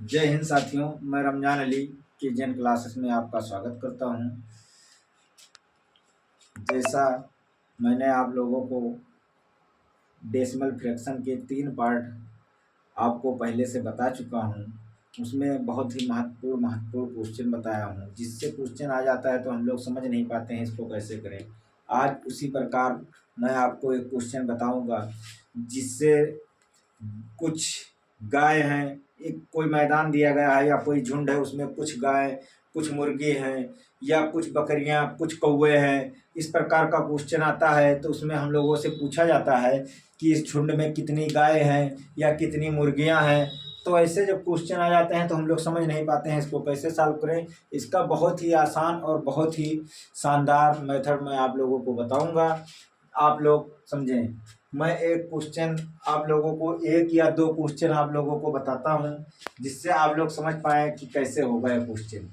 जय हिंद साथियों, मैं रमजान अली की जैन क्लासेस में आपका स्वागत करता हूं। जैसा मैंने आप लोगों को डेसिमल फ्रैक्शन के 3 पार्ट आपको पहले से बता चुका हूं, उसमें बहुत ही महत्वपूर्ण क्वेश्चन बताया हूं, जिससे क्वेश्चन आ जाता है तो हम लोग समझ नहीं पाते हैं इसको कैसे करें। आज उसी प्रकार मैं आपको एक क्वेश्चन बताऊंगा, जिससे कुछ गाय हैं, एक कोई मैदान दिया गया है या कोई झुंड है, उसमें कुछ गाय, कुछ मुर्गी हैं या कुछ बकरियां, कुछ कौवे हैं। इस प्रकार का क्वेश्चन आता है तो उसमें हम लोगों से पूछा जाता है कि इस झुंड में कितनी गाय हैं या कितनी मुर्गियां हैं। तो ऐसे जब क्वेश्चन आ जाते हैं तो हम लोग समझ नहीं पाते हैं इसको कैसे सॉल्व करें। इसका बहुत ही आसान और बहुत ही शानदार मेथड मैं आप लोगों को बताऊंगा, आप लोग समझें। मैं एक क्वेश्चन आप लोगों को, एक या दो क्वेश्चन आप लोगों को बताता हूं, जिससे आप लोग समझ पाए कि कैसे होगा यह क्वेश्चन।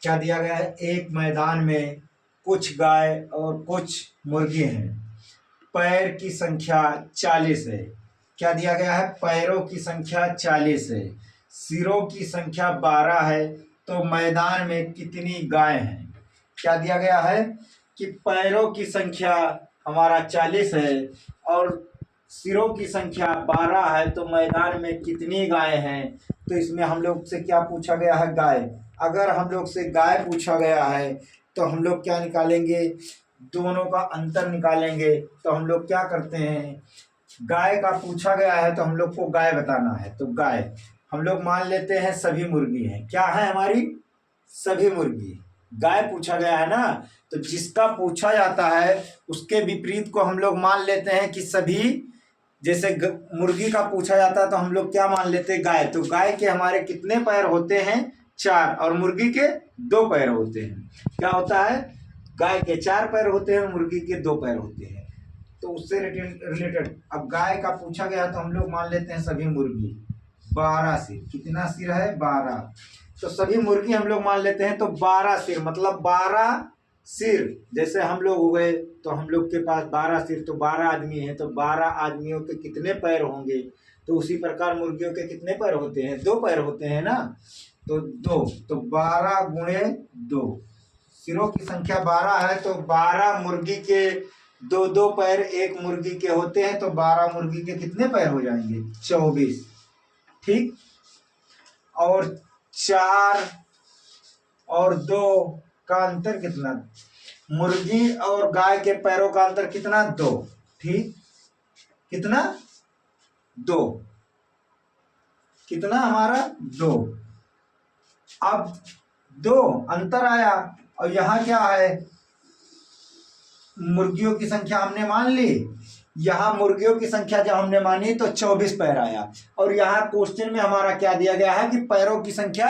क्या दिया गया है? एक मैदान में कुछ गाय और कुछ मुर्गी हैं। पैर की संख्या 40 है। क्या दिया गया है? पैरों की संख्या 40 है। सिरों की संख्या 12 है। तो मैदान में कितनी गाय हैं? क्या दिया गया है कि पैरों की संख्या हमारा 40 है और सिरों की संख्या 12 है, तो मैदान में कितनी गाय हैं? तो इसमें हम लोग से क्या पूछा गया है? गाय। अगर हम लोग से गाय पूछा गया है तो हम लोग क्या निकालेंगे? दोनों का अंतर निकालेंगे। तो हम लोग क्या करते हैं, गाय का पूछा गया है तो हम लोग को गाय बताना है, तो गाय हम लोग मान लेते हैं सभी मुर्गी हैं। क्या है हमारी? सभी मुर्गी। गाय पूछा गया है ना, तो जिसका पूछा जाता है उसके विपरीत को हम लोग मान लेते हैं कि सभी। जैसे मुर्गी का पूछा जाता है तो हम लोग क्या मान लेते हैं? गाय। तो गाय के हमारे कितने पैर होते हैं? 4, और मुर्गी के 2 पैर होते हैं। क्या होता है? गाय के 4 पैर होते हैं, मुर्गी के 2 पैर होते हैं। तो उससे रिलेटेड अब गाय का पूछा गया तो हम लोग मान लेते हैं सभी मुर्गी। 12 सिर। कितना सिर है? 12। तो सभी मुर्गी हम लोग मान लेते हैं, तो 12 सिर मतलब 12 सिर। जैसे हम लोग हो गए तो हम लोग के पास 12 सिर, तो 12 आदमी हैं, तो 12 आदमियों के कितने पैर होंगे? तो उसी प्रकार मुर्गियों के कितने पैर होते हैं? 2 पैर होते हैं ना, तो 2। तो 12 गुणे 2। सिरों की संख्या 12 है, तो 12 मुर्गी के 2 पैर एक मुर्गी के होते हैं, तो 12 मुर्गी के कितने पैर हो जाएंगे? 24। ठीक। और 4 और 2 का अंतर कितना? मुर्गी और गाय के पैरों का अंतर कितना? 2। ठीक। कितना? 2। कितना हमारा? 2। अब 2 अंतर आया, और यहां क्या है? मुर्गियों की संख्या हमने मान ली। यहां मुर्गियों की संख्या जब हमने मानी तो 24 पैर आया। और यहां क्वेश्चन में हमारा क्या दिया गया है कि पैरों की संख्या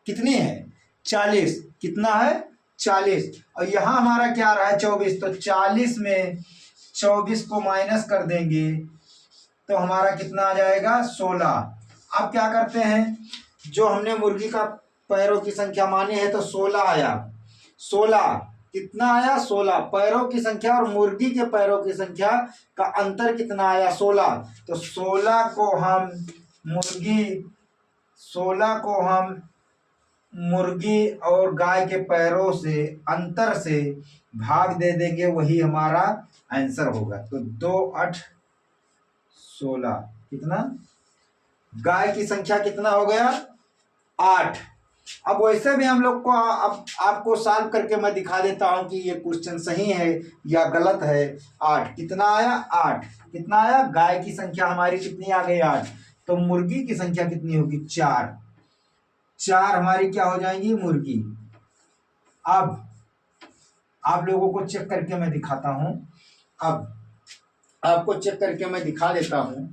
कितनी है? 40। कितना है? 40। और यहां हमारा क्या आ रहा है? 24। तो 40 में 24 को माइनस कर देंगे तो हमारा कितना आ जाएगा? 16। अब क्या करते हैं, जो हमने मुर्गी का पैरों की संख्या मानी है तो 16 आया। 16 कितना आया? 16। पैरों की संख्या और मुर्गी के पैरों की संख्या का अंतर कितना आया? 16। तो 16 को हम मुर्गी और गाय के पैरों से अंतर से भाग दे देंगे, वही हमारा आंसर होगा। तो 2 8 16। कितना? गाय की संख्या कितना हो गया? 8। अब वैसे भी हम लोग को अब आपको सॉल्व करके मैं दिखा देता हूं कि ये क्वेश्चन सही है या गलत है। 8 कितना आया? 8 कितना आया? गाय की संख्या हमारी कितनी आ गई? 8। तो मुर्गी की संख्या कितनी होगी? 4। 4 हमारी क्या हो जाएंगी? मुर्गी। अब आप लोगों को चेक करके मैं दिखाता हूं। अब आपको चेक करके मैं दिखा देता हूं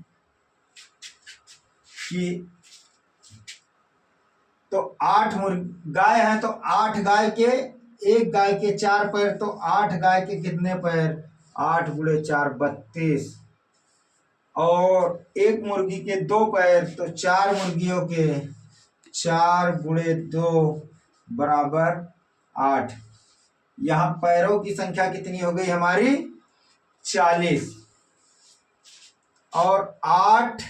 कि तो 8 गाय हैं, तो 8 गाय के, एक गाय के 4 पैर, तो 8 गाय के कितने पैर? 8 गुणे 4 32। और एक मुर्गी के 2 पैर, तो 4 मुर्गियों के 4 गुणे 2 बराबर 8। यहां पैरों की संख्या कितनी हो गई हमारी? 40। और 8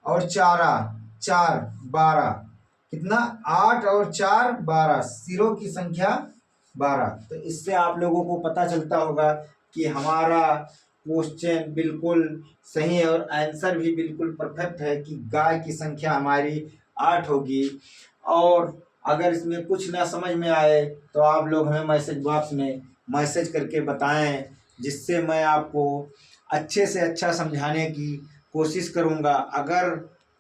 और 4 12। कितना 8 और 4 12, सिरों की संख्या 12। तो इससे आप लोगों को पता चलता होगा कि हमारा क्वेश्चन बिल्कुल सही है और आंसर भी बिल्कुल परफेक्ट है कि गाय की संख्या हमारी 8 होगी। और अगर इसमें कुछ ना समझ में आए तो आप लोग हमें मैसेज बॉक्स में मैसेज करके बताएं, जिससे मैं आपको अच्छे से अच्छा समझाने की कोशिश करूंगा। अगर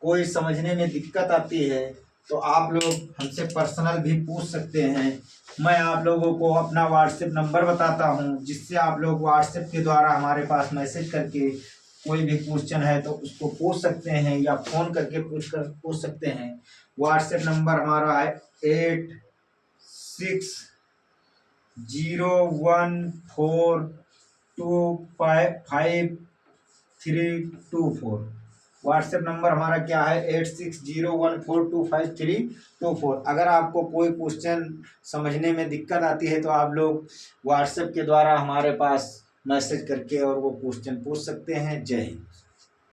कोई समझने में दिक्कत आती है तो आप लोग हमसे पर्सनल भी पूछ सकते हैं। मैं आप लोगों को अपना व्हाट्सएप नंबर बताता हूं, जिससे आप लोग व्हाट्सएप के द्वारा हमारे पास मैसेज करके कोई भी क्वेश्चन है तो उसको पूछ सकते हैं, या फ़ोन करके पूछ सकते हैं। व्हाट्सएप नंबर हमारा है 8601425324। व्हाट्सएप नंबर हमारा क्या है 8601425324। अगर आपको कोई क्वेश्चन समझने में दिक्कत आती है तो आप लोग व्हाट्सएप के द्वारा हमारे पास मैसेज करके और वो क्वेश्चन पूछ सकते हैं। जय हिंद।